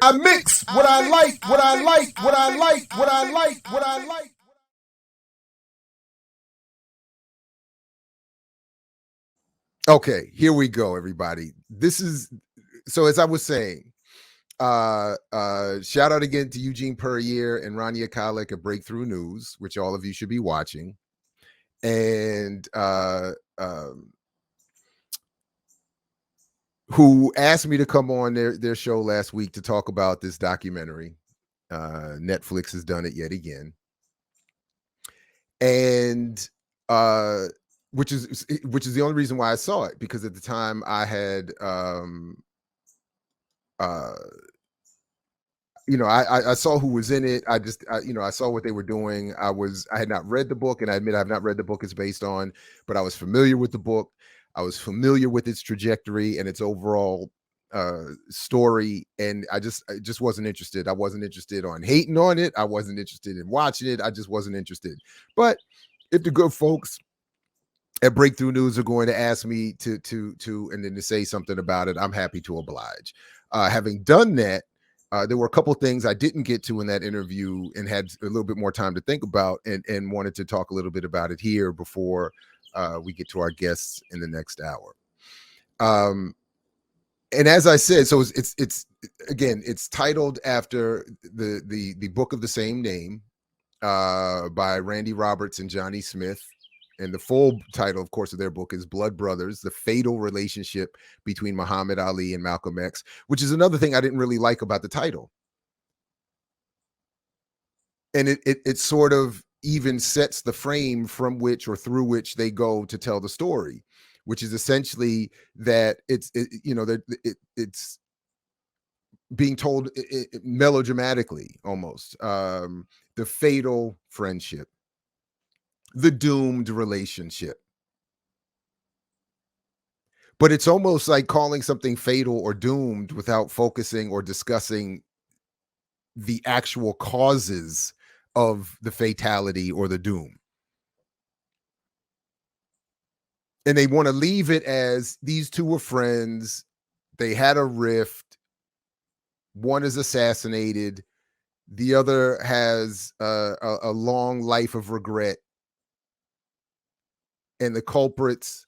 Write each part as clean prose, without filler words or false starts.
I mix what I like, what I like, what I like, what I like, what I like. Okay, here we go, everybody. This is so as I was saying, shout out again to Eugene Puryear and Rania Khalek at Breakthrough News, which all of you should be watching. And who asked me to come on their show last week to talk about this documentary. Netflix has done it yet again. And which is the only reason why I saw it, because at the time I had I saw who was in it. I saw what they were doing. I had not read the book, and I admit I've not read the book it's based on, but I was familiar with the book. I was familiar with its trajectory and its overall story, and I just wasn't interested. I wasn't interested on hating on it. I wasn't interested in watching it. I just wasn't interested. But if the good folks at Breakthrough News are going to ask me to and then to say something about it, I'm happy to oblige. Having done that, there were a couple things I didn't get to in that interview and had a little bit more time to think about, and wanted to talk a little bit about it here before we get to our guests in the next hour. And as I said, so it's titled after the book of the same name by Randy Roberts and Johnny Smith. And the full title, of course, of their book is Blood Brothers: The Fatal Relationship Between Muhammad Ali and Malcolm X, which is another thing I didn't really like about the title. And it sort of even sets the frame from which or through which they go to tell the story, which is essentially that it's being told melodramatically almost, the fatal friendship, the doomed relationship. But it's almost like calling something fatal or doomed without focusing or discussing the actual causes of the fatality or the doom. And they want to leave it as these two were friends. They had a rift. One is assassinated. The other has a long life of regret. And the culprits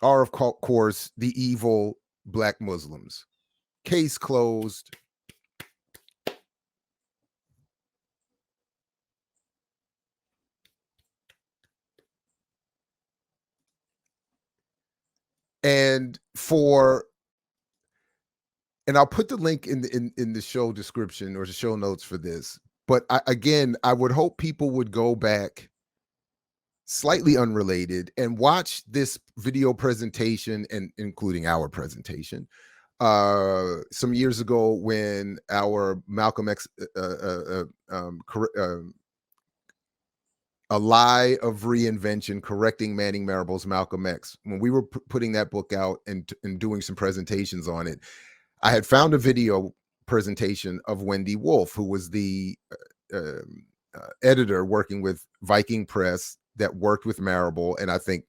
are, of course, the evil Black Muslims. Case closed. And I'll put the link in the show description or the show notes for this. But I would hope people would go back, slightly unrelated, and watch this video presentation, and including our presentation some years ago when our Malcolm X A Lie of Reinvention, Correcting Manning Marable's Malcolm X, when we were putting that book out and doing some presentations on it, I had found a video presentation of Wendy Wolf, who was the editor working with Viking Press that worked with Marable, and I think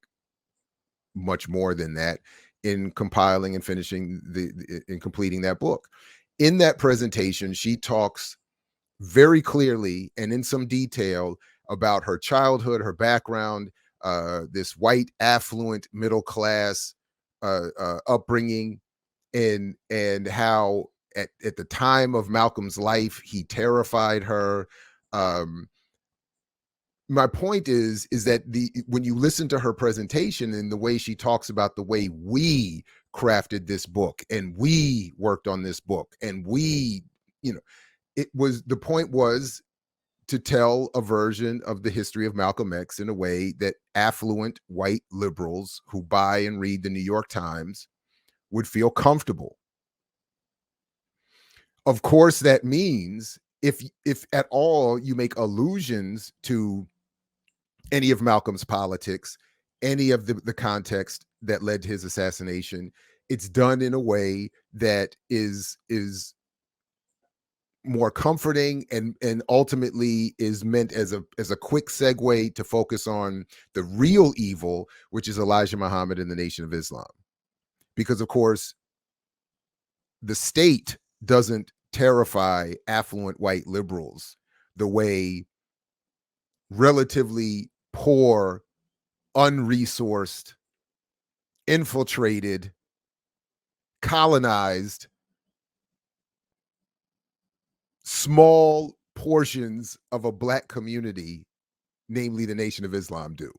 much more than that, in compiling and finishing in completing that book. In that presentation, she talks very clearly and in some detail about her childhood, her background, this white, affluent, middle class upbringing, and how at the time of Malcolm's life, he terrified her. My point is that when you listen to her presentation and the way she talks about the way we crafted this book and we worked on this book and the point was to tell a version of the history of Malcolm X in a way that affluent white liberals who buy and read the New York Times would feel comfortable. Of course, that means if at all you make allusions to any of Malcolm's politics, any of the context that led to his assassination, it's done in a way that is more comforting and ultimately is meant as a quick segue to focus on the real evil, which is Elijah Muhammad and the Nation of Islam. Because of course, the state doesn't terrify affluent white liberals the way relatively poor, unresourced, infiltrated, colonized, small portions of a black community, namely the Nation of Islam, do.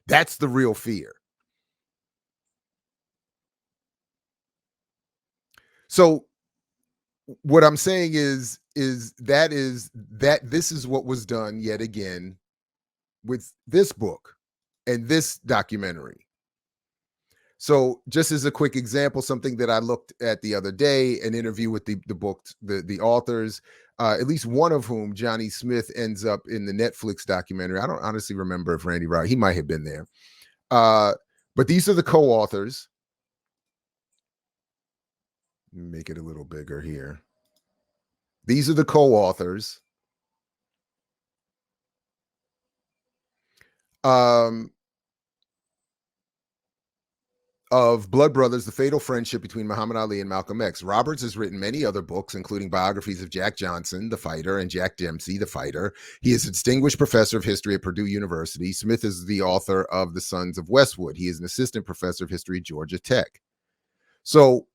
That's the real fear. So what I'm saying is that this is what was done yet again with this book and this documentary. So just as a quick example, something that I looked at the other day, an interview with the authors, at least one of whom, Johnny Smith, ends up in the Netflix documentary. I don't honestly remember if Randy Rao, he might have been there. But these are the co-authors. Make it a little bigger here. These are the co-authors. Of Blood Brothers, The Fatal Friendship Between Muhammad Ali and Malcolm X. Roberts has written many other books, including biographies of Jack Johnson, the fighter, and Jack Dempsey, the fighter. He is a distinguished professor of history at Purdue University. Smith is the author of The Sons of Westwood. He is an assistant professor of history at Georgia Tech. So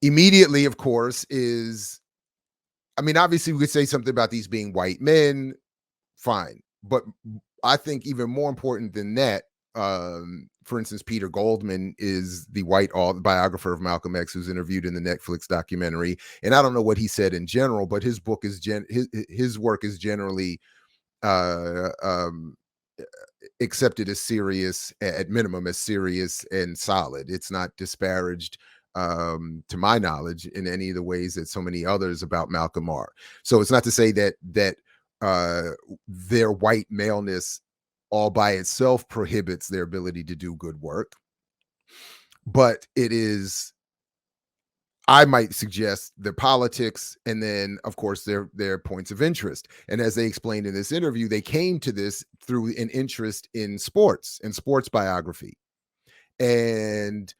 immediately, of course, obviously we could say something about these being white men, fine. But I think even more important than that, for instance, Peter Goldman is the white biographer of Malcolm X who's interviewed in the Netflix documentary. And I don't know what he said in general, but his book is his work is generally accepted as serious, at minimum, as serious and solid. It's not disparaged, to my knowledge, in any of the ways that so many others about Malcolm are. So it's not to say that their white maleness all by itself prohibits their ability to do good work, but it is, I might suggest, their politics, and then of course their points of interest. And as they explained in this interview, they came to this through an interest in sports and sports biography. And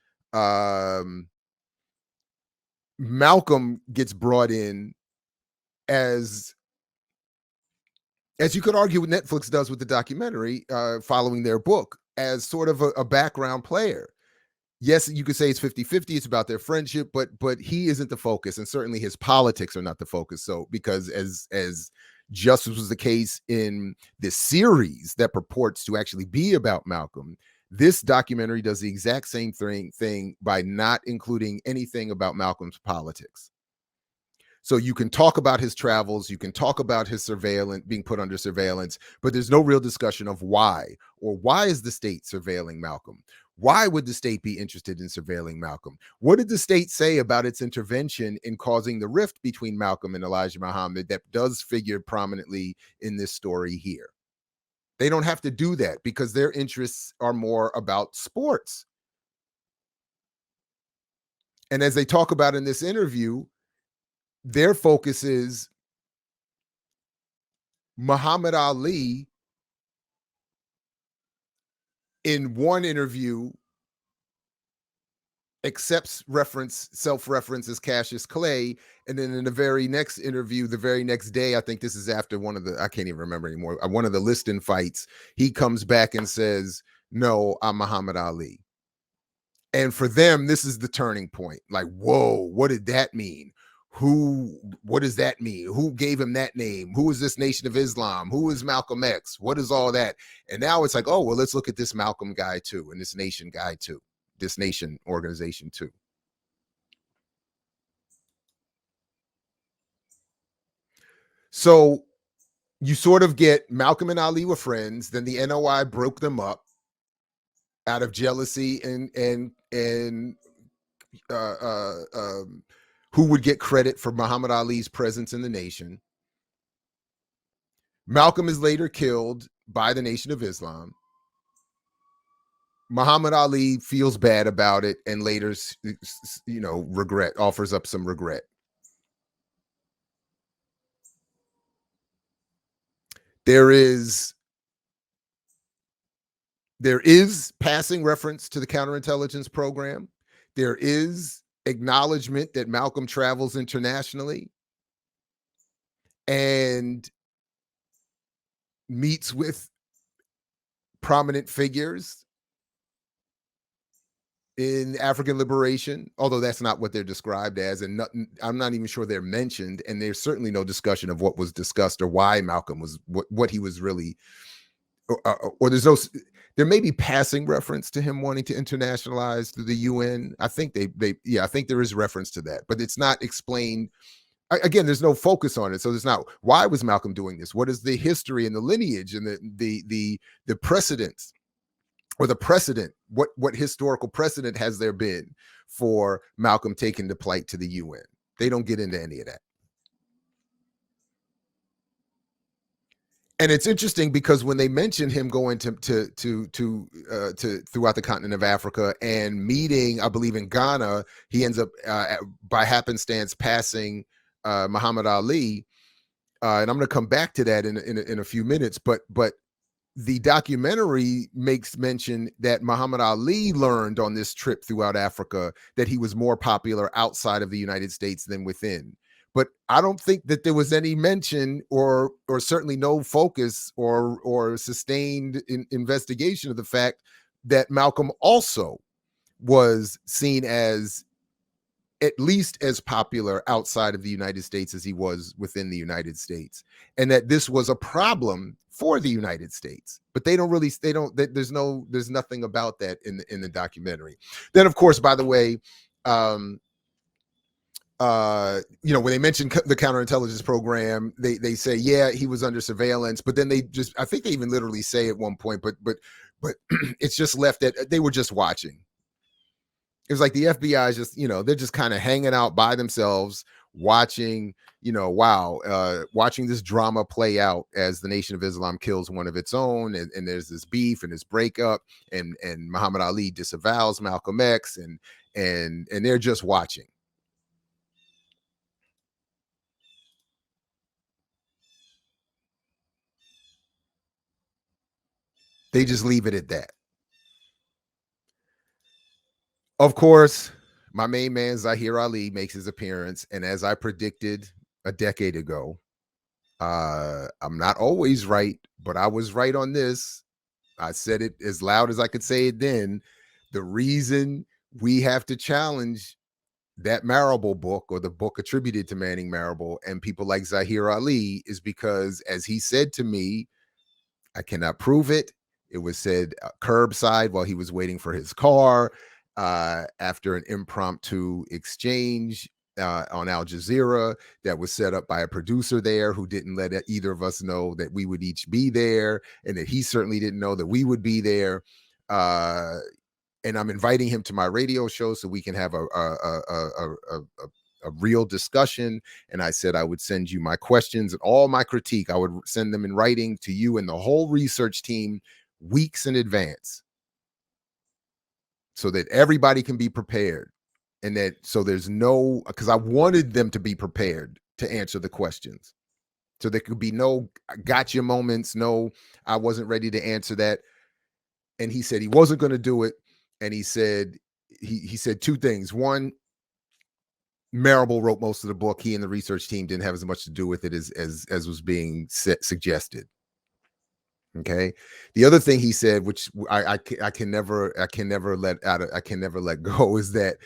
Malcolm gets brought in as you could argue what Netflix does with the documentary, following their book, as sort of a background player. Yes, you could say it's 50-50, it's about their friendship, but he isn't the focus, and certainly his politics are not the focus. So, because as just was the case in this series that purports to actually be about Malcolm, this documentary does the exact same thing by not including anything about Malcolm's politics. So you can talk about his travels, you can talk about his being put under surveillance, but there's no real discussion of why, or why is the state surveilling Malcolm? Why would the state be interested in surveilling Malcolm? What did the state say about its intervention in causing the rift between Malcolm and Elijah Muhammad that does figure prominently in this story here? They don't have to do that because their interests are more about sports. And as they talk about in this interview, their focus is Muhammad Ali. In one interview, accepts self-reference as Cassius Clay, and then in the very next interview, the very next day, I think this is after I can't even remember anymore, one of the Liston fights, he comes back and says, "No, I'm Muhammad Ali." And for them, this is the turning point. Like, whoa, what did that mean? What does that mean? Who gave him that name? Who is this Nation of Islam? Who is Malcolm X? What is all that? And now it's like, oh, well, let's look at this Malcolm guy too, and this Nation guy too, this Nation organization too. So you sort of get Malcolm and Ali were friends, then the NOI broke them up out of jealousy and who would get credit for Muhammad Ali's presence in the nation. Malcolm is later killed by the Nation of Islam. Muhammad Ali feels bad about it and later, offers up some regret. There is passing reference to the counterintelligence program. there is acknowledgement that Malcolm travels internationally and meets with prominent figures in African liberation, although that's not what they're described as, and I'm not even sure they're mentioned, and there's certainly no discussion of what was discussed or why Malcolm was what he was really, or there's no, there may be passing reference to him wanting to internationalize through the UN. I think I think there is reference to that, but it's not explained. Again, there's no focus on it, so there's not, why was Malcolm doing this? What is the history and the lineage and the precedents, or the precedent? What historical precedent has there been for Malcolm taking the plight to the UN? They don't get into any of that. And it's interesting because when they mention him going to throughout the continent of Africa and meeting, I believe in Ghana, he ends up by happenstance passing Muhammad Ali, and I'm going to come back to that in a few minutes. But the documentary makes mention that Muhammad Ali learned on this trip throughout Africa that he was more popular outside of the United States than within. But I don't think that there was any mention or certainly no focus or sustained investigation of the fact that Malcolm also was seen as at least as popular outside of the United States as he was within the United States, and that this was a problem for the United States. But there's nothing about that in the documentary. Then, of course, by the way, when they mention the counterintelligence program, they say, yeah, he was under surveillance, but then I think they even literally say at one point, but it's just left that they were just watching. It was like the FBI is just, they're just kind of hanging out by themselves, watching, watching this drama play out as the Nation of Islam kills one of its own. And there's this beef and this breakup, and Muhammad Ali disavows Malcolm X, and they're just watching. They just leave it at that. Of course, my main man, Zahir Ali, makes his appearance. And as I predicted a decade ago, I'm not always right, but I was right on this. I said it as loud as I could say it then. The reason we have to challenge that Marable book, or the book attributed to Manning Marable and people like Zahir Ali, is because, as he said to me, I cannot prove it. It was said curbside while he was waiting for his car, after an impromptu exchange on Al Jazeera that was set up by a producer there who didn't let either of us know that we would each be there, and that he certainly didn't know that we would be there. And I'm inviting him to my radio show so we can have a real discussion. And I said I would send you my questions and all my critique. I would send them in writing to you and the whole research team weeks in advance, so that everybody can be prepared. And because I wanted them to be prepared to answer the questions. So there could be no gotcha moments, no, I wasn't ready to answer that. And he said he wasn't going to do it. And he said, he said two things. One, Marable wrote most of the book. He and the research team didn't have as much to do with it as was being suggested. Okay. The other thing he said, which I can never let go, is that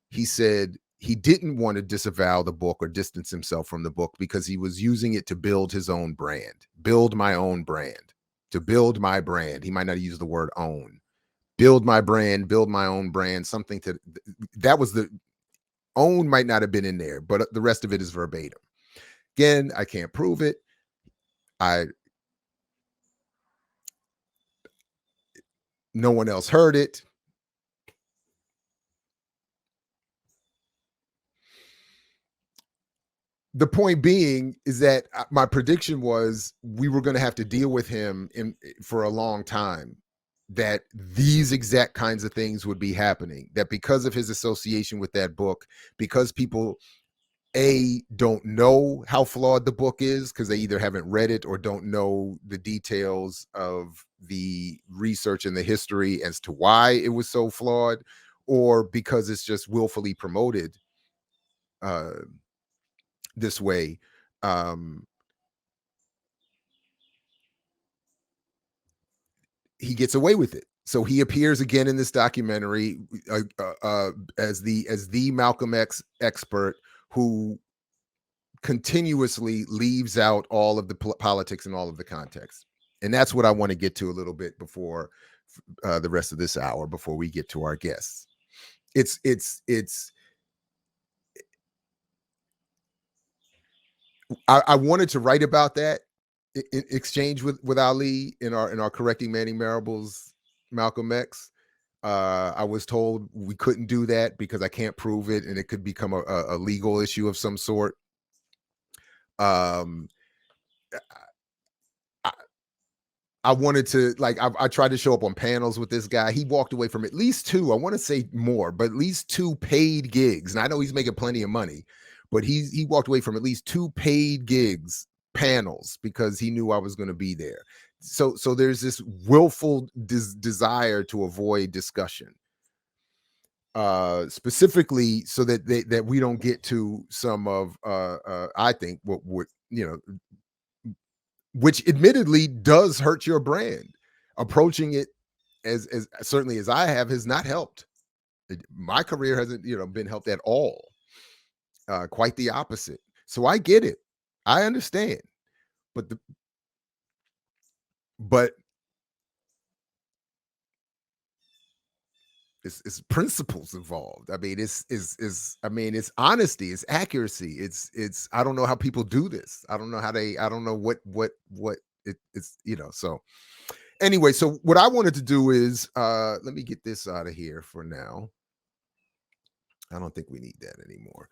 he said he didn't want to disavow the book or distance himself from the book because he was using it to build his own brand, build my own brand, to build my brand. He might not use the word own. Build my brand, build my own brand, something that was the own might not have been in there, but the rest of it is verbatim. Again, I can't prove it. No one else heard it. The point being is that my prediction was we were going to have to deal with him for a long time, that these exact kinds of things would be happening, that because of his association with that book, because people don't know how flawed the book is because they either haven't read it or don't know the details of the research and the history as to why it was so flawed, or because it's just willfully promoted uh, this way. Um, he gets away with it. So he appears again in this documentary as the Malcolm X expert who continuously leaves out all of the politics and all of the context. And that's what I want to get to a little bit before the rest of this hour, before we get to our guests. It's I wanted to write about that exchange with Ali in our correcting Manning Marable's Malcolm X. I was told we couldn't do that because I can't prove it and it could become a legal issue of some sort. Um, I, I wanted to, like, I tried to show up on panels with this guy. He walked away from at least two, I want to say more, but at least two paid gigs. And I know he's making plenty of money, but he walked away from at least two paid gigs, panels, because he knew I was going to be there. So there's this willful desire to avoid discussion, specifically so that we don't get to some of I think what would, which admittedly does hurt your brand. Approaching it as certainly as I have has not helped. My career hasn't, been helped at all. Quite the opposite. So I get it. I understand. But but it's principles involved. I mean, it's honesty, it's accuracy. It's I don't know how people do this. I don't know I don't know what it's, so anyway, so what I wanted to do is let me get this out of here for now. I don't think we need that anymore.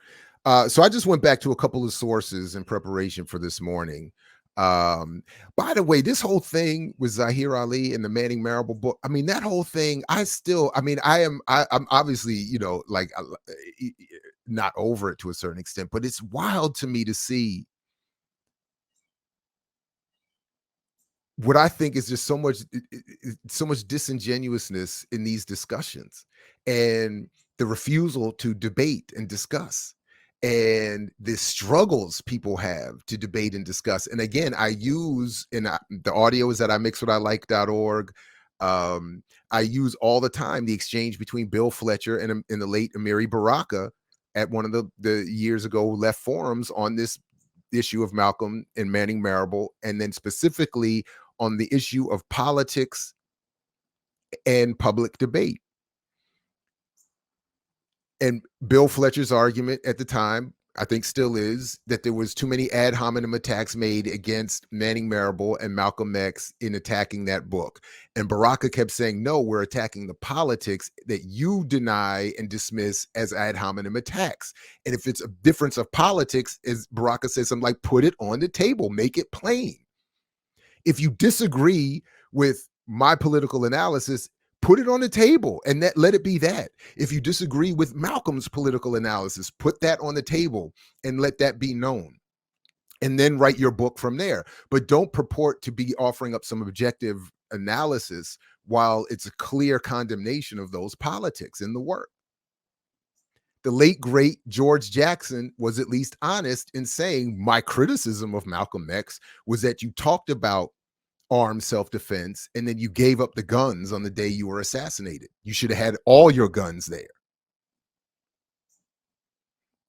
So I just went back to a couple of sources in preparation for this morning. By the way, this whole thing with Zahir Ali and the Manning Marable book, I mean, that whole thing, I'm obviously, not over it to a certain extent, but it's wild to me to see what I think is just so much disingenuousness in these discussions, and the refusal to debate and discuss, and the struggles people have to debate and discuss. And again, I use the audio is at imixwhatilike.org. I use all the time the exchange between Bill Fletcher and the late Amiri Baraka at one of the years ago left forums on this issue of Malcolm and Manning Marable, and then specifically on the issue of politics and public debate. And Bill Fletcher's argument at the time, I think still is, that there was too many ad hominem attacks made against Manning Marable and Malcolm X in attacking that book. And Baraka kept saying, no, we're attacking the politics that you deny and dismiss as ad hominem attacks. And if it's a difference of politics, as Baraka says, something like, put it on the table, make it plain. If you disagree with my political analysis, put it on the table and let it be that. If you disagree with Malcolm's political analysis, put that on the table and let that be known. And then write your book from there. But don't purport to be offering up some objective analysis while it's a clear condemnation of those politics in the work. The late, great George Jackson was at least honest in saying, my criticism of Malcolm X was that you talked about armed self-defense and then you gave up the guns on the day you were assassinated. You should have had all your guns there.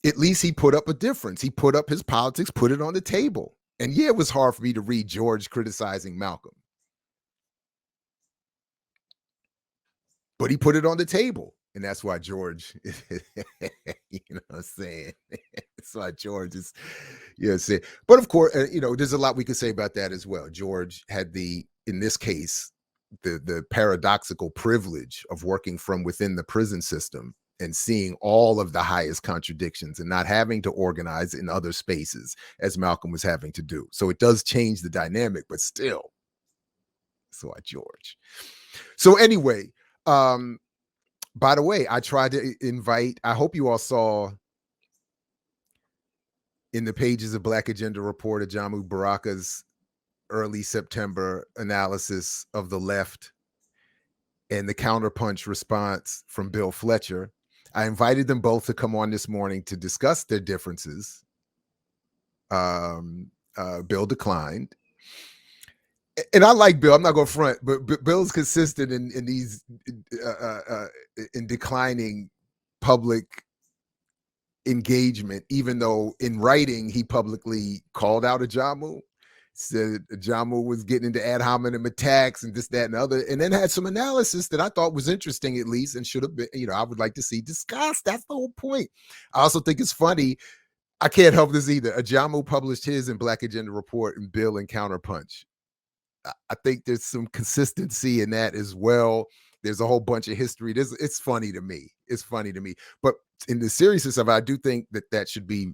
At least he put up a difference. He put up his politics, put it on the table. And yeah, it was hard for me to read George criticizing Malcolm, but he put it on the table. And that's why George, you know what I'm saying? That's why George is, saying. But of course, there's a lot we could say about that as well. George had in this case, the paradoxical privilege of working from within the prison system and seeing all of the highest contradictions and not having to organize in other spaces as Malcolm was having to do. So it does change the dynamic, but still, that's why George. So anyway, by the way, I tried to invite, I hope you all saw in the pages of Black Agenda Report, Ajamu Baraka's early September analysis of the left and the counterpunch response from Bill Fletcher. I invited them both to come on this morning to discuss their differences. Bill declined. And I like Bill. I'm not going to front, but Bill's consistent in these in declining public engagement, even though in writing he publicly called out Ajamu, said Ajamu was getting into ad hominem attacks and this, that, and other, and then had some analysis that I thought was interesting, at least, and should have been, I would like to see discussed. That's the whole point. I also think it's funny. I can't help this either. Ajamu published his in Black Agenda Report and Bill in Counterpunch. I think there's some consistency in that as well. There's a whole bunch of history. It's funny to me. It's funny to me. But in the seriousness of it, I do think that should be,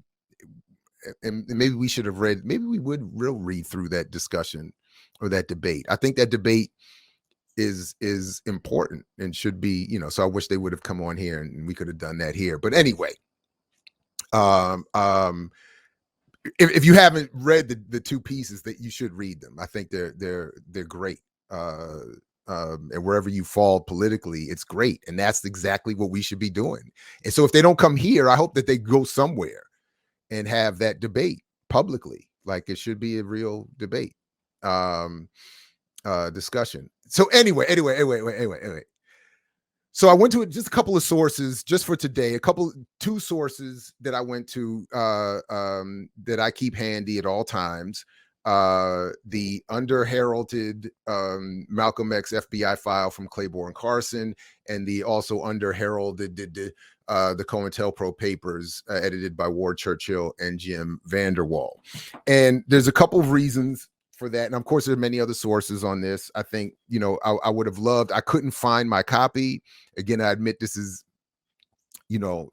and maybe we should have read, maybe we would read through that discussion or that debate. I think that debate is important and should be, so I wish they would have come on here and we could have done that here. But anyway, if you haven't read the two pieces, that you should read them. I think they're great. And wherever you fall politically, it's great. And that's exactly what we should be doing. And so if they don't come here, I hope that they go somewhere and have that debate publicly. Like, it should be a real debate, discussion. So anyway. So I went to just a couple of sources just for today, two sources that I went to that I keep handy at all times. The under-heralded Malcolm X FBI file from Claiborne Carson, and the also under-heralded the COINTELPRO papers edited by Ward Churchill and Jim Vanderwall. And there's a couple of reasons for that. And of course, there are many other sources on this. I think, I would have loved, I couldn't find my copy. Again, I admit this is,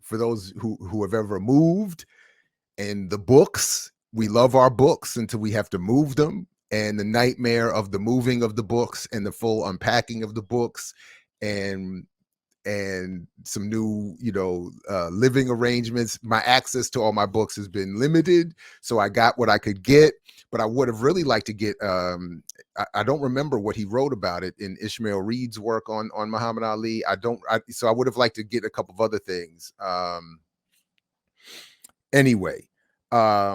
for those who have ever moved, and the books, we love our books until we have to move them, and the nightmare of the moving of the books and the full unpacking of the books and some new, living arrangements. My access to all my books has been limited, so I got what I could get. But I would have really liked to get, I don't remember what he wrote about it in Ishmael Reed's work on Muhammad Ali. So I would have liked to get a couple of other things. Anyway, but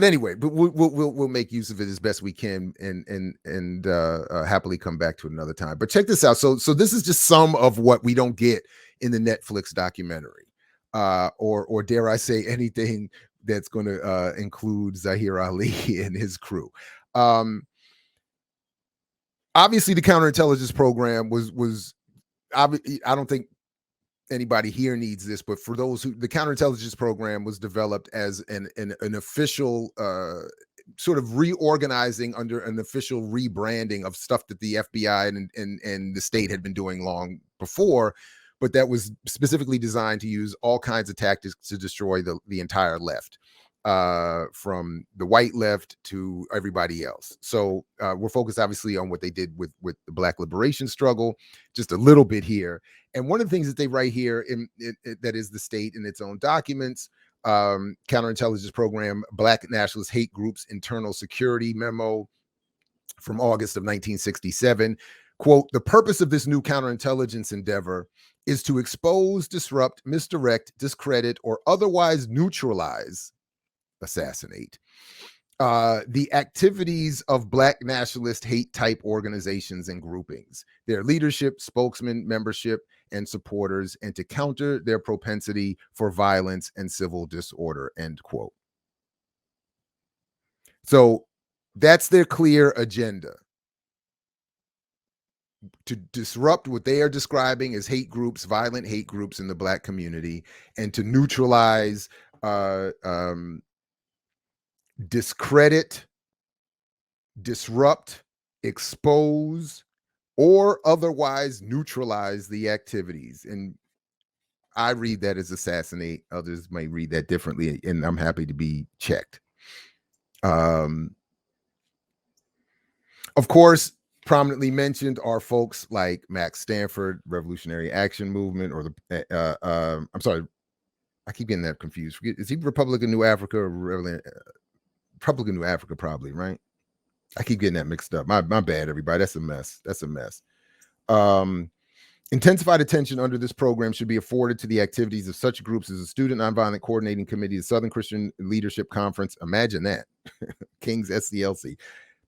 anyway, we'll make use of it as best we can, and happily come back to it another time. But check this out. So this is just some of what we don't get in the Netflix documentary, or dare I say anything that's going to include Zahir Ali and his crew. Obviously, the counterintelligence program was I don't think anybody here needs this, but for those who, the counterintelligence program was developed as an official sort of reorganizing under an official rebranding of stuff that the FBI and the state had been doing long before, but that was specifically designed to use all kinds of tactics to destroy the entire left, from the white left to everybody else. So we're focused obviously on what they did with the Black liberation struggle, just a little bit here. And one of the things that they write here that is the state in its own documents, counterintelligence program, Black nationalist hate groups internal security memo from August of 1967. Quote, the purpose of this new counterintelligence endeavor is to expose, disrupt, misdirect, discredit, or otherwise neutralize, assassinate, the activities of Black nationalist hate type organizations and groupings, their leadership, spokesmen, membership, and supporters, and to counter their propensity for violence and civil disorder, end quote. So that's their clear agenda, to disrupt what they are describing as hate groups, violent hate groups in the Black community, and to neutralize, discredit, disrupt, expose, or otherwise neutralize the activities. And I read that as assassinate. Others may read that differently, and I'm happy to be checked. Of course, prominently mentioned are folks like Max Stanford, Revolutionary Action Movement, or the I keep getting that confused. Is he Republic of New Africa or Republic of New Africa? Probably, right? I keep getting that mixed up. My bad, everybody. That's a mess. That's a mess. Intensified attention under this program should be afforded to the activities of such groups as the Student Nonviolent Coordinating Committee, the Southern Christian Leadership Conference. Imagine that. King's SCLC.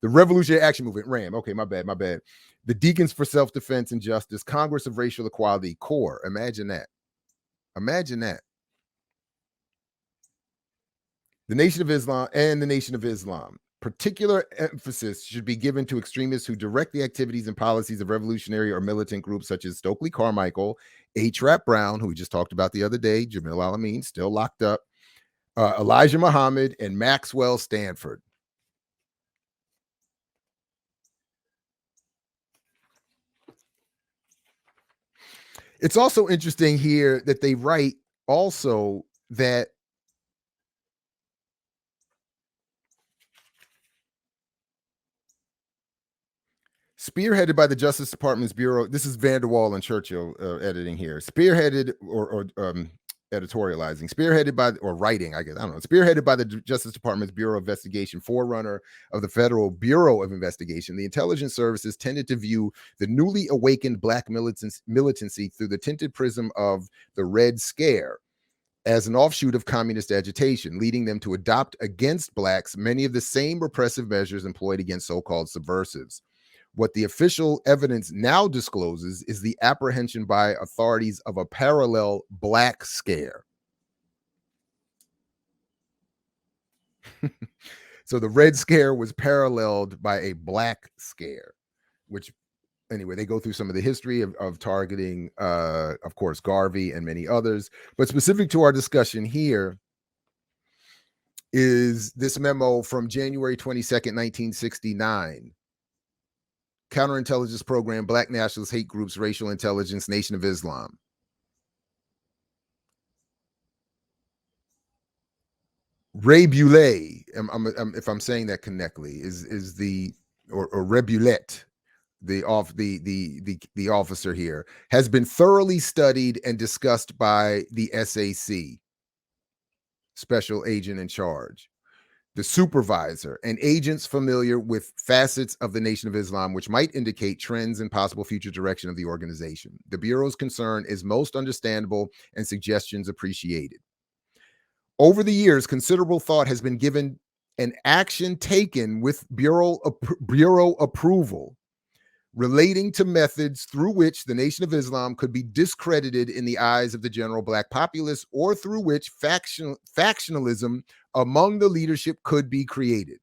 The Revolutionary Action Movement, RAM. Okay, my bad. The Deacons for Self-Defense and Justice, Congress of Racial Equality, CORE. Imagine that. The Nation of Islam and the Nation of Islam. Particular emphasis should be given to extremists who direct the activities and policies of revolutionary or militant groups such as Stokely Carmichael, H. Rap Brown, who we just talked about the other day, Jamil Al-Amin, still locked up, Elijah Muhammad, and Maxwell Stanford. It's also interesting here that they write also that spearheaded by the Justice Department's Bureau. This is Vanderwall and Churchill editing here. Spearheaded or editorializing, spearheaded by or writing, I guess, I don't know, spearheaded by the Justice Department's Bureau of Investigation, forerunner of the Federal Bureau of Investigation. The intelligence services tended to view the newly awakened Black militancy through the tinted prism of the Red Scare as an offshoot of communist agitation, leading them to adopt against Blacks many of the same repressive measures employed against so-called subversives. What the official evidence now discloses is the apprehension by authorities of a parallel Black scare. So the Red Scare was paralleled by a Black scare, which anyway, they go through some of the history of targeting, of course, Garvey and many others. But specific to our discussion here is this memo from January 22nd, 1969. Counterintelligence Program, Black Nationalist Hate Groups, Racial Intelligence, Nation of Islam. Ray Bullet, if I'm saying that correctly, is the or Rebulette, the officer here, has been thoroughly studied and discussed by the SAC, Special Agent in Charge, the supervisor, and agents familiar with facets of the Nation of Islam, which might indicate trends and possible future direction of the organization. The Bureau's concern is most understandable and suggestions appreciated. Over the years, considerable thought has been given and action taken with Bureau approval relating to methods through which the Nation of Islam could be discredited in the eyes of the general Black populace, or through which factionalism among the leadership could be created.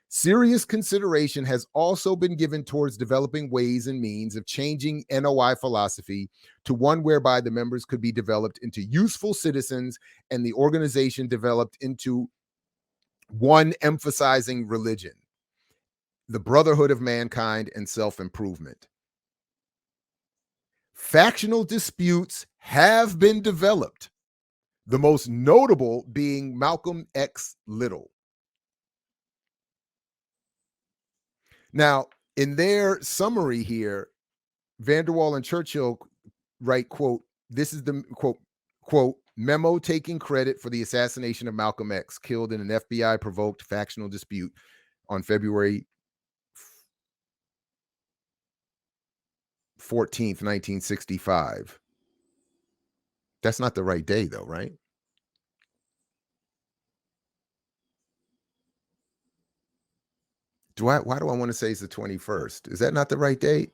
Serious consideration has also been given towards developing ways and means of changing NOI philosophy to one whereby the members could be developed into useful citizens and the organization developed into one emphasizing religion, the brotherhood of mankind, and self-improvement. Factional disputes have been developed, the most notable being Malcolm X Little. Now, in their summary here, Vanderwall and Churchill write, quote, this is the, quote, memo taking credit for the assassination of Malcolm X, killed in an FBI-provoked factional dispute on February 14th, 1965. That's not the right day, though, right? Why do I want to say it's the 21st? Is that not the right date?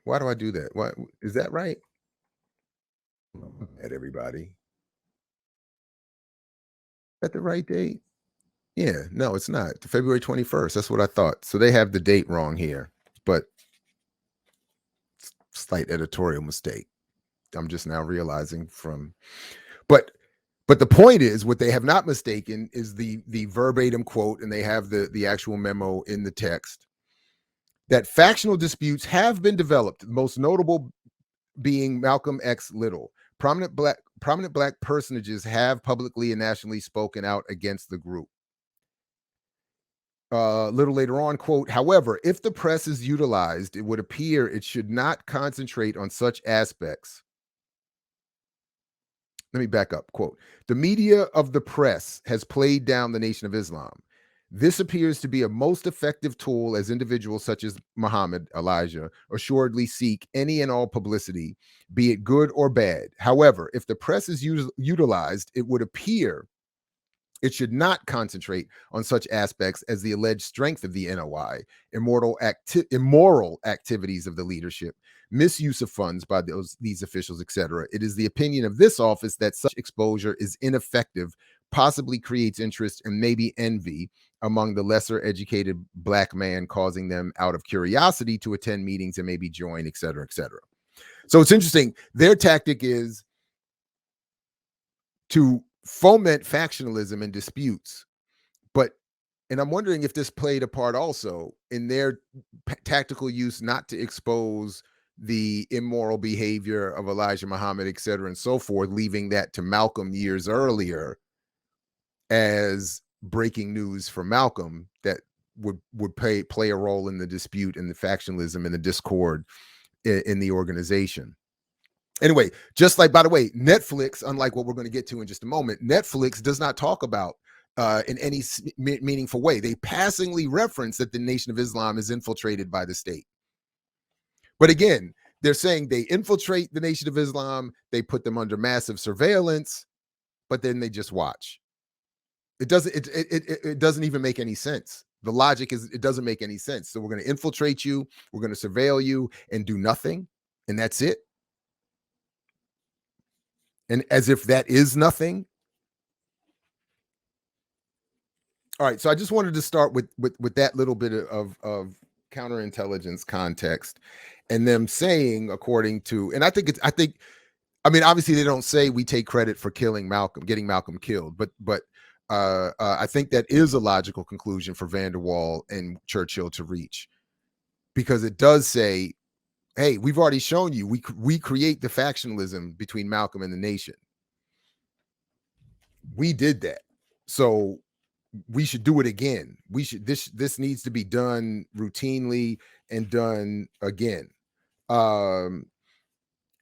Why do I do that? What is that right? At everybody. Is that the right date? Yeah, no, it's not. February 21st. That's what I thought. So they have the date wrong here, but slight editorial mistake. I'm just now realizing from, but the point is, what they have not mistaken is the verbatim quote, and they have the actual memo in the text, that factional disputes have been developed, most notable being Malcolm X Little. Prominent black personages have publicly and nationally spoken out against the group. A little later on, quote, however, if the press is utilized, it would appear it should not concentrate on such aspects. let me back up. Quote, the media of the press has played down the Nation of Islam. This appears to be a most effective tool as individuals such as Muhammad, Elijah, assuredly seek any and all publicity, be it good or bad. However, if the press is utilized, it would appear it should not concentrate on such aspects as the alleged strength of the NOI, immoral activities of the leadership, misuse of funds by these officials, etc. It is the opinion of this office that such exposure is ineffective, possibly creates interest and maybe envy among the lesser educated Black man, causing them out of curiosity to attend meetings and maybe join, etc., etc. So it's interesting. Their tactic is to foment factionalism and disputes. And I'm wondering if this played a part also in their tactical use not to expose the immoral behavior of Elijah Muhammad, et cetera, and so forth, leaving that to Malcolm years earlier as breaking news for Malcolm that would play a role in the dispute and the factionalism and the discord in the organization. Anyway, just like, by the way, Netflix, unlike what we're going to get to in just a moment, Netflix does not talk about in any meaningful way. They passingly reference that the Nation of Islam is infiltrated by the state. But again, they're saying they infiltrate the Nation of Islam, they put them under massive surveillance, but then they just watch. It doesn't even make any sense. The logic is it doesn't make any sense. So we're going to infiltrate you, we're going to surveil you and do nothing, and that's it. And as if that is nothing. All right, so I just wanted to start with that little bit of counterintelligence context, and them saying, according to, and I think I mean, obviously they don't say we take credit for getting Malcolm killed, but I think that is a logical conclusion for Van der Waal and Churchill to reach, because it does say, hey, we've already shown you we create the factionalism between Malcolm and the nation. We did that, so we should do it again. This needs to be done routinely and done again.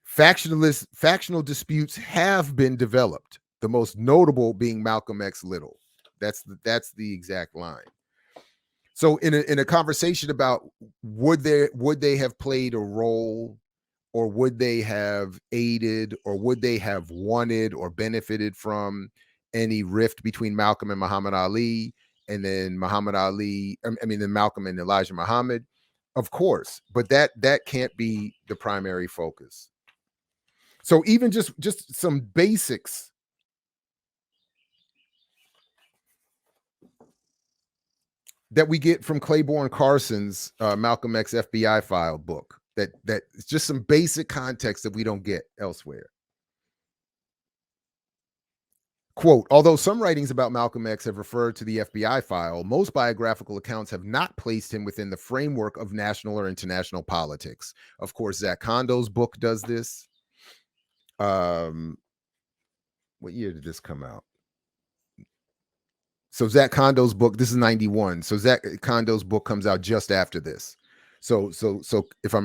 Factional disputes have been developed, the most notable being Malcolm X Little. That's the exact line. So in a conversation about would they have played a role, or would they have aided, or would they have wanted or benefited from any rift between Malcolm and Muhammad Ali, and then then Malcolm and Elijah Muhammad? Of course, but that can't be the primary focus. So even just some basics that we get from Claiborne Carson's Malcolm X FBI file book, that it's just some basic context that we don't get elsewhere. Quote, although some writings about Malcolm X have referred to the FBI file, most biographical accounts have not placed him within the framework of national or international politics. Of course, Zach Kondo's book does this. What year did this come out? So Zach Kondo's book, this is 91. So Zach Kondo's book comes out just after this. So if I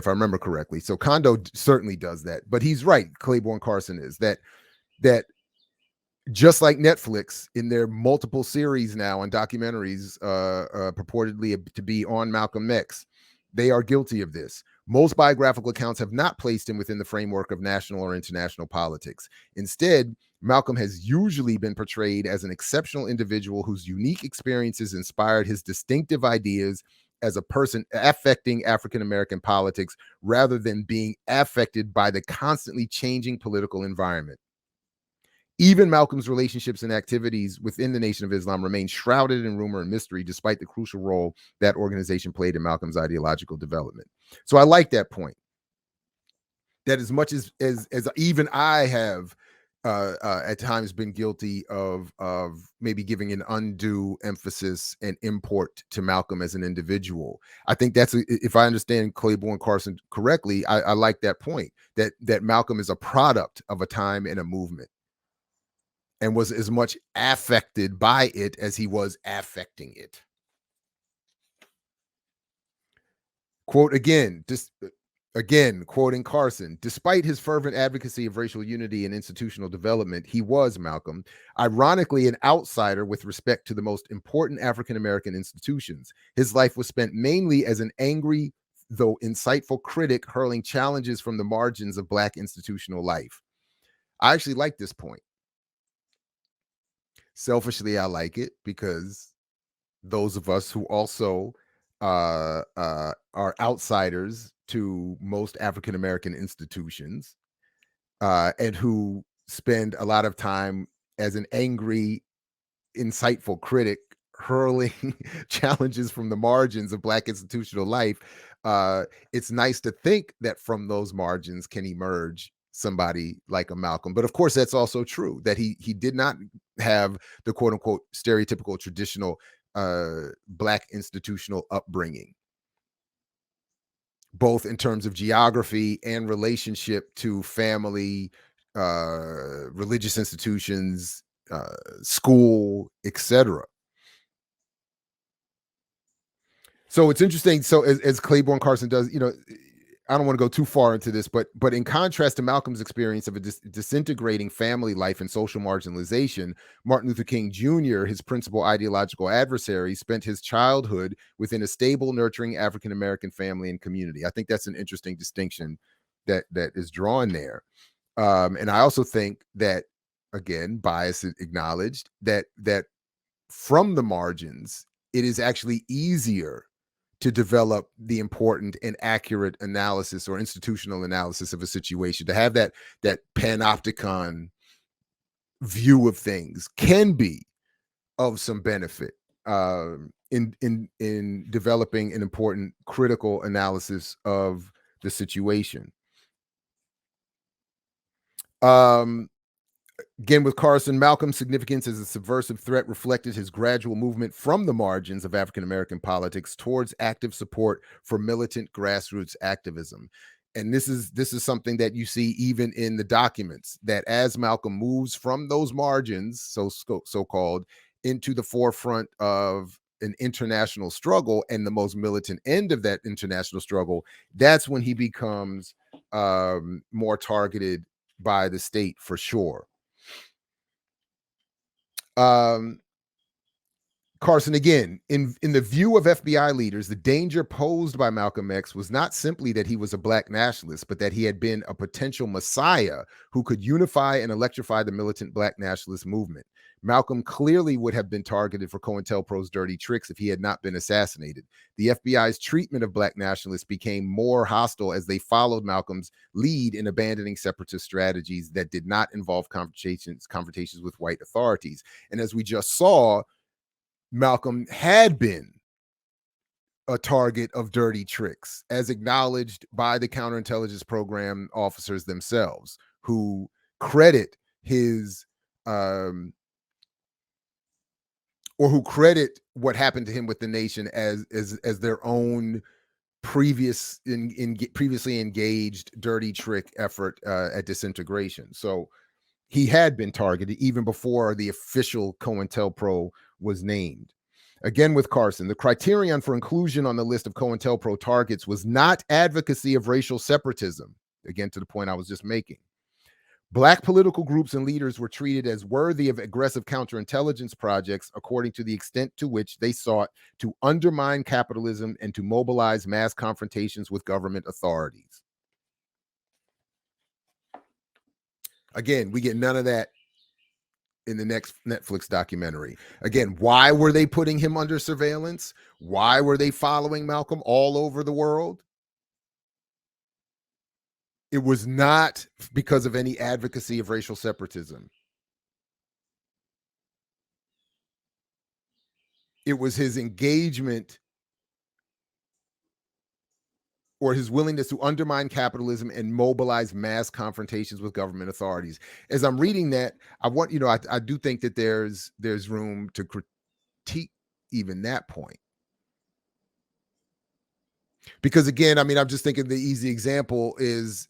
remember correctly, so Kondo certainly does that. But he's right, Claiborne Carson is that just like Netflix in their multiple series now and documentaries purportedly to be on Malcolm X, they are guilty of this. Most biographical accounts have not placed him within the framework of national or international politics. Instead, Malcolm has usually been portrayed as an exceptional individual whose unique experiences inspired his distinctive ideas as a person affecting African-American politics, rather than being affected by the constantly changing political environment. Even Malcolm's relationships and activities within the Nation of Islam remain shrouded in rumor and mystery, despite the crucial role that organization played in Malcolm's ideological development. So I like that point. That as much as even I have at times been guilty of maybe giving an undue emphasis and import to Malcolm as an individual, I think that's, if I understand Claiborne Carson correctly, I like that point, that Malcolm is a product of a time and a movement, and was as much affected by it as he was affecting it. Quote again, just Again, quoting Carson, despite his fervent advocacy of racial unity and institutional development, he was, Malcolm, ironically an outsider with respect to the most important African American institutions. His life was spent mainly as an angry, though insightful critic, hurling challenges from the margins of Black institutional life. I actually like this point. Selfishly, I like it because those of us who also are outsiders to most African American institutions, and who spend a lot of time as an angry, insightful critic hurling challenges from the margins of Black institutional life. It's nice to think that from those margins can emerge somebody like a Malcolm. But of course, that's also true that he did not have the quote unquote stereotypical traditional Black institutional upbringing, both in terms of geography and relationship to family, religious institutions, school, etc. So it's interesting. So as Claiborne Carson does, I don't want to go too far into this, but in contrast to Malcolm's experience of a disintegrating family life and social marginalization, Martin Luther King Jr., his principal ideological adversary, spent his childhood within a stable, nurturing African American family and community. I think that's an interesting distinction that is drawn there. And I also think that, again, bias acknowledged, that from the margins, it is actually easier to develop the important and accurate analysis or institutional analysis of a situation. To have that panopticon view of things can be of some benefit in developing an important critical analysis of the situation. Again, with Carson, Malcolm's significance as a subversive threat reflected his gradual movement from the margins of African American politics towards active support for militant grassroots activism. And this is something that you see even in the documents, that as Malcolm moves from those margins, so-called, into the forefront of an international struggle and the most militant end of that international struggle, that's when he becomes more targeted by the state, for sure. Carson, again, in the view of FBI leaders, the danger posed by Malcolm X was not simply that he was a Black nationalist, but that he had been a potential messiah who could unify and electrify the militant Black nationalist movement. Malcolm clearly would have been targeted for COINTELPRO's dirty tricks if he had not been assassinated. The FBI's treatment of Black nationalists became more hostile as they followed Malcolm's lead in abandoning separatist strategies that did not involve confrontations with white authorities. And as we just saw, Malcolm had been a target of dirty tricks, as acknowledged by the counterintelligence program officers themselves, who credit his or who credit what happened to him with the nation as their own previously engaged dirty trick effort at disintegration. So he had been targeted even before the official COINTELPRO was named. Again, with Carson, the criterion for inclusion on the list of COINTELPRO targets was not advocacy of racial separatism. Again, to the point I was just making. Black political groups and leaders were treated as worthy of aggressive counterintelligence projects according to the extent to which they sought to undermine capitalism and to mobilize mass confrontations with government authorities. Again, we get none of that in the next Netflix documentary. Again, why were they putting him under surveillance? Why were they following Malcolm all over the world? It was not because of any advocacy of racial separatism. It was his engagement or his willingness to undermine capitalism and mobilize mass confrontations with government authorities. As I'm reading that, I do think that there's room to critique even that point. Because again, I mean, I'm just thinking the easy example is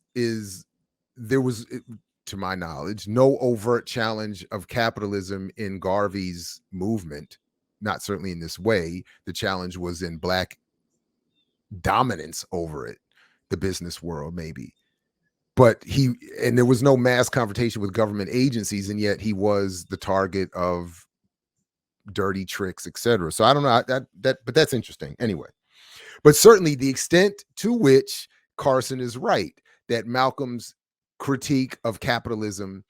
there was, to my knowledge, no overt challenge of capitalism in Garvey's movement, not certainly in this way. The challenge was in Black dominance over it. the business world, maybe. But and there was no mass confrontation with government agencies, and yet he was the target of dirty tricks, etc. So I don't know but that's interesting anyway. But certainly the extent to which Carson is right that Malcolm's critique of capitalism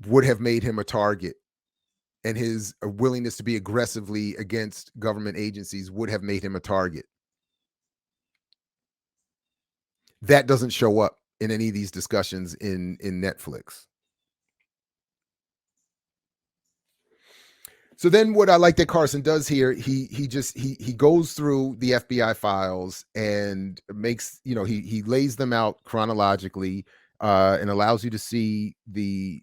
would have made him a target, and his willingness to be aggressively against government agencies would have made him a target. That doesn't show up in any of these discussions in Netflix. So then what I like that Carson does here, he goes through the FBI files and makes, he lays them out chronologically, and allows you to see the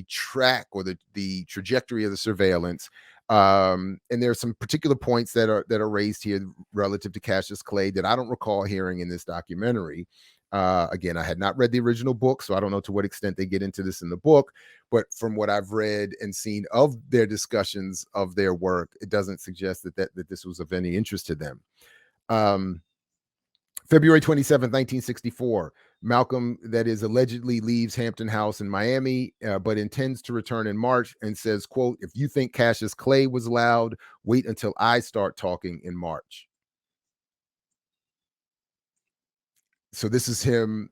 track or the trajectory of the surveillance. And there are some particular points that are raised here relative to Cassius Clay that I don't recall hearing in this documentary. Again, I had not read the original book, so I don't know to what extent they get into this in the book. But from what I've read and seen of their discussions of their work, it doesn't suggest that this was of any interest to them. February 27th, 1964, Malcolm, that is, allegedly leaves Hampton House in Miami, but intends to return in March and says, quote, "If you think Cassius Clay was loud, wait until I start talking in March." So this is him.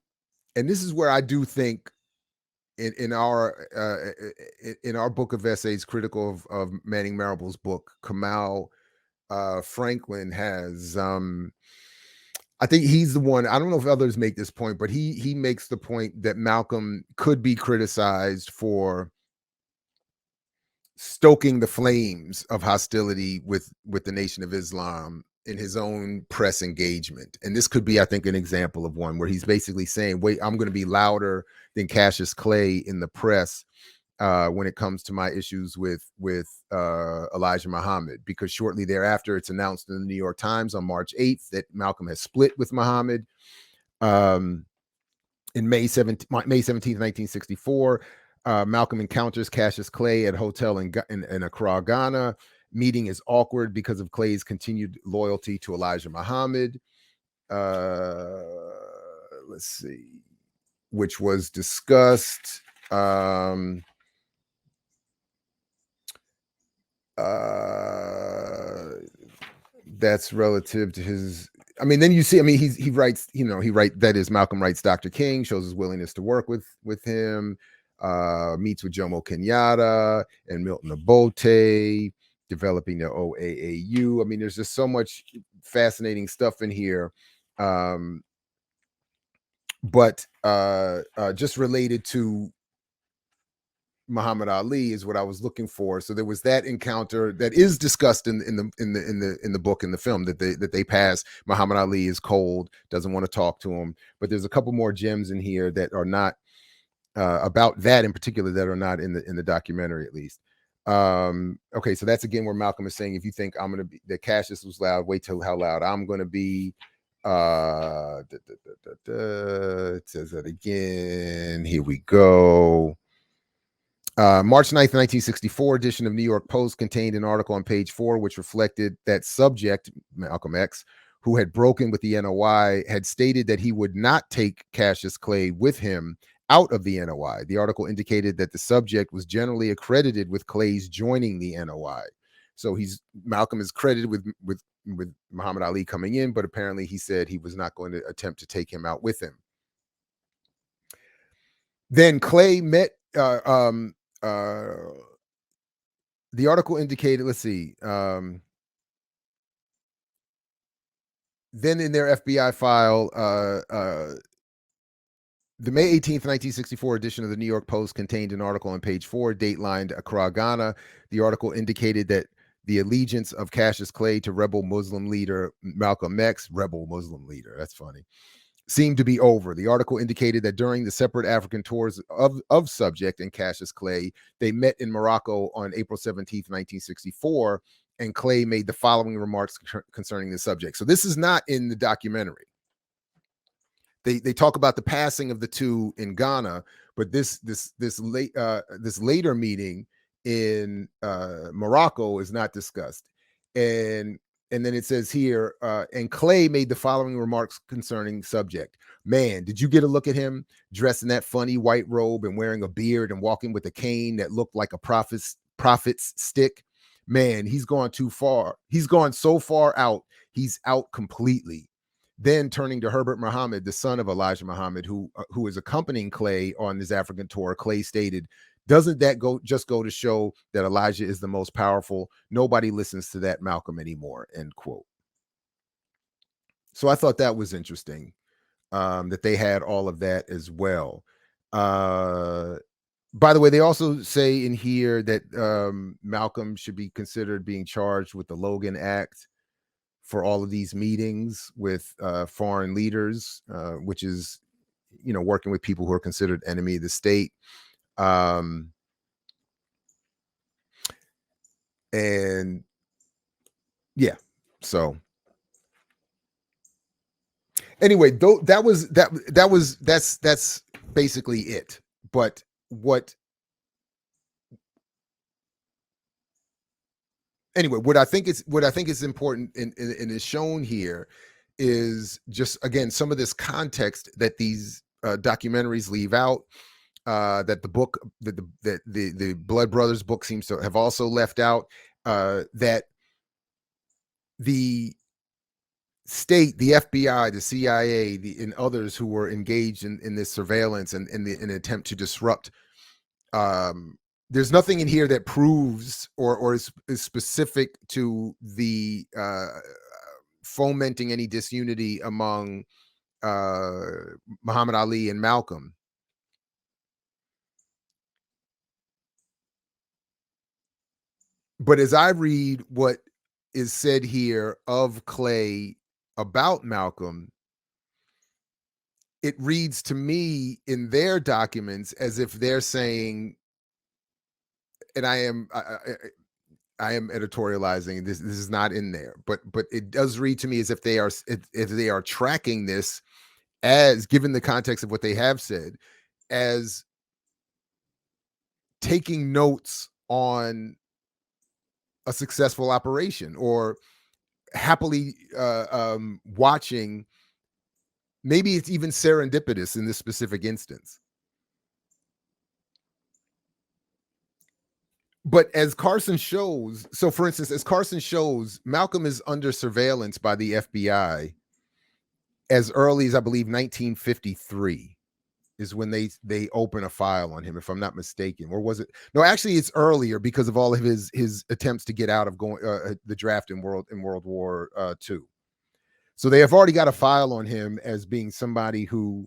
And this is where I do think in our book of essays critical of Manning Marable's book, Kamal Franklin has I think he's the one. I don't know if others make this point, but he makes the point that Malcolm could be criticized for stoking the flames of hostility with the Nation of Islam in his own press engagement. And this could be, I think, an example of one where he's basically saying, wait, I'm going to be louder than Cassius Clay in the press when it comes to my issues with Elijah Muhammad, because shortly thereafter it's announced in the New York Times on March 8th that Malcolm has split with Muhammad. In May 17th, 1964, Malcolm encounters Cassius Clay at a hotel in Accra, Ghana. Meeting is awkward because of Clay's continued loyalty to Elijah Muhammad. Let's see, which was discussed. That's relative to his. I mean, then you see. I mean, he writes. That is, Malcolm writes Dr. King, shows his willingness to work with him. Meets with Jomo Kenyatta and Milton Obote, developing the OAAU. I mean, there's just so much fascinating stuff in here. But just related to Muhammad Ali is what I was looking for. So there was that encounter that is discussed in the book, in the film, that they pass. Muhammad Ali is cold, doesn't want to talk to him. But there's a couple more gems in here that are not about that in particular, that are not in the documentary, at least. Okay, so that's again where Malcolm is saying, if you think I'm gonna be that Cassius was loud, wait till how loud I'm gonna be. It says that again. Here we go. March 9th, 1964 edition of New York Post contained an article on page 4 which reflected that subject, Malcolm X, who had broken with the NOI, had stated that he would not take Cassius Clay with him out of the NOI. The article indicated that the subject was generally accredited with Clay's joining the NOI. So Malcolm is credited with Muhammad Ali coming in, but apparently he said he was not going to attempt to take him out with him. Then Clay met the article indicated, let's see, then in their FBI file, the May 18th, 1964 edition of the New York Post contained an article on page 4, datelined Accra, Ghana. The article indicated that the allegiance of Cassius Clay to rebel Muslim leader Malcolm X, rebel Muslim leader, that's funny, seemed to be over. The article indicated that during the separate African tours of Subject and Cassius Clay, they met in Morocco on April 17th, 1964, and Clay made the following remarks concerning the subject. So this is not in the documentary. They talk about the passing of the two in Ghana, but this later meeting in Morocco is not discussed. And And then it says here, and Clay made the following remarks concerning subject. Man, did you get a look at him dressed in that funny white robe and wearing a beard and walking with a cane that looked like a prophet's stick? Man, he's gone too far. He's gone so far out. He's out completely. Then turning to Herbert Muhammad, the son of Elijah Muhammad, who is accompanying Clay on his African tour, Clay stated, doesn't that go to show that Elijah is the most powerful? Nobody listens to that Malcolm anymore, end quote. So I thought that was interesting, that they had all of that as well. By the way, they also say in here that Malcolm should be considered being charged with the Logan Act for all of these meetings with foreign leaders, which is, working with people who are considered enemy of the state. And yeah, so anyway, though that's basically it. But what I think is important and is shown here is just, again, some of this context that these documentaries leave out, that the book, that the Blood Brothers book seems to have also left out, that the state, the FBI, the CIA, and others who were engaged in this surveillance and in an attempt to disrupt, there's nothing in here that proves or is specific to the fomenting any disunity among Muhammad Ali and Malcolm. But as I read what is said here of Clay about Malcolm, it reads to me in their documents as if they're saying, and I am editorializing, this is not in there, but it does read to me as if they are tracking this, as given the context of what they have said, as taking notes on a successful operation, or happily watching. Maybe it's even serendipitous in this specific instance. But as Carson shows, so for instance, as Carson shows, Malcolm is under surveillance by the FBI as early as, I believe, 1953 is when they open a file on him, if I'm not mistaken. Or was it? No, actually, it's earlier because of all of his attempts to get out of going the draft in World War II. So they have already got a file on him as being somebody who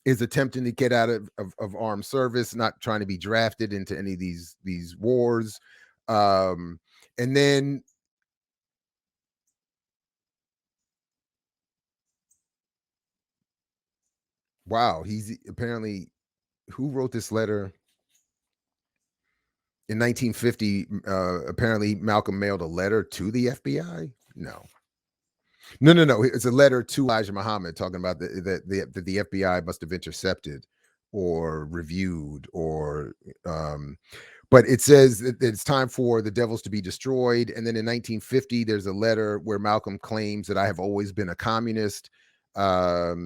is attempting to get out of armed service, not trying to be drafted into any of these wars. And then wow, he's apparently, who wrote this letter in 1950? Apparently Malcolm mailed a letter to the FBI. No. It's a letter to Elijah Muhammad talking about that the FBI must have intercepted or reviewed, or but it says that it's time for the devils to be destroyed. And then in 1950, there's a letter where Malcolm claims that I have always been a communist. So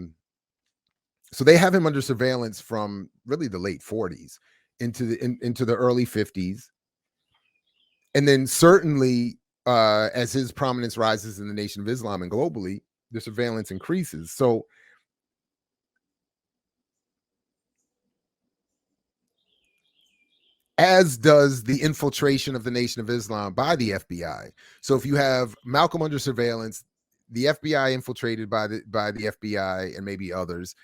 they have him under surveillance from really the late 40s into the early 50s. And then certainly as his prominence rises in the Nation of Islam and globally, the surveillance increases. So as does the infiltration of the Nation of Islam by the FBI. So if you have Malcolm under surveillance, the FBI infiltrated by the FBI and maybe others,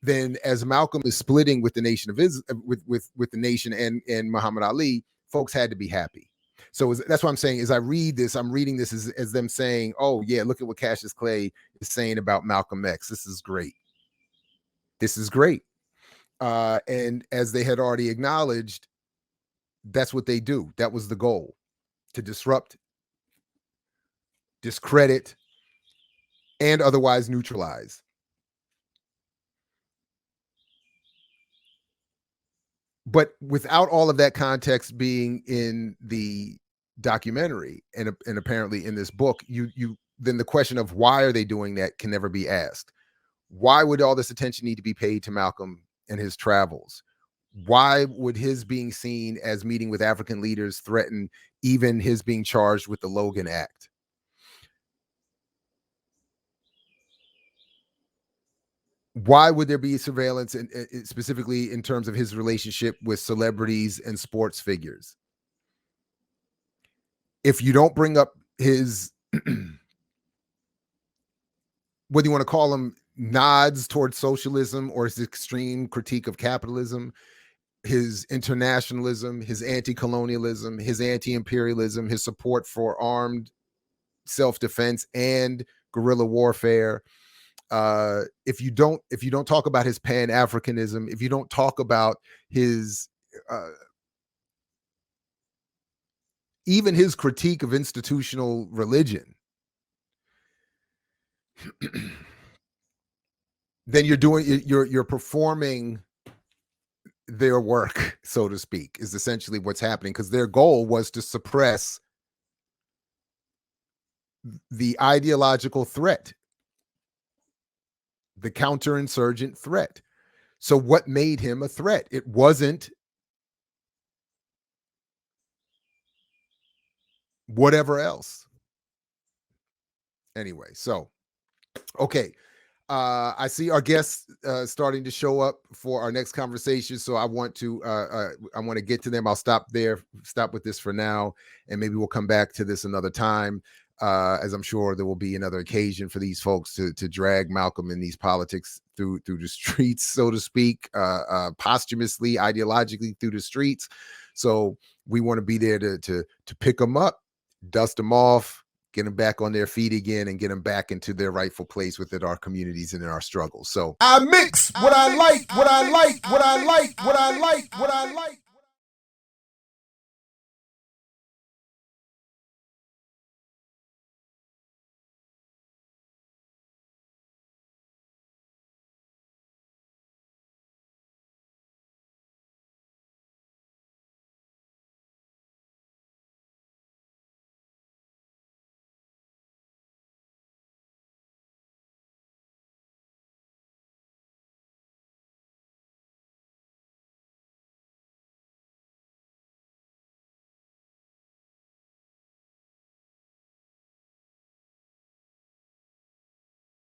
then as Malcolm is splitting with the Nation of with the Nation and Muhammad Ali, folks had to be happy. So that's what I'm saying. As I read this, I'm reading this as them saying, "Oh yeah, look at what Cassius Clay is saying about Malcolm X. This is great. This is great." And as they had already acknowledged, that's what they do. That was the goal: to disrupt, discredit, and otherwise neutralize. But without all of that context being in the documentary, and apparently in this book, you then the question of why are they doing that can never be asked. Why would all this attention need to be paid to Malcolm and his travels? Why would his being seen as meeting with African leaders threaten even his being charged with the Logan Act? Why would there be surveillance, specifically in terms of his relationship with celebrities and sports figures? If you don't bring up his, whether you want to call them nods towards socialism or his extreme critique of capitalism, his internationalism, his anti-colonialism, his anti-imperialism, his support for armed self-defense and guerrilla warfare, if you don't talk about his pan-Africanism, if you don't talk about his even his critique of institutional religion, then you're performing their work, so to speak, is essentially what's happening, because their goal was to suppress the ideological threat, the counterinsurgent threat. So what made him a threat? It wasn't whatever else. Anyway, so okay. I see our guests starting to show up for our next conversation, so I want to get to them. I'll stop with this for now, and maybe we'll come back to this another time, as I'm sure there will be another occasion for these folks to drag Malcolm in these politics through the streets, so to speak, posthumously, ideologically through the streets. So we want to be there to pick them up, dust them off, get them back on their feet again, and get them back into their rightful place within our communities and in our struggles. So I mix what I like, what I like, what I like, what I like, what I like.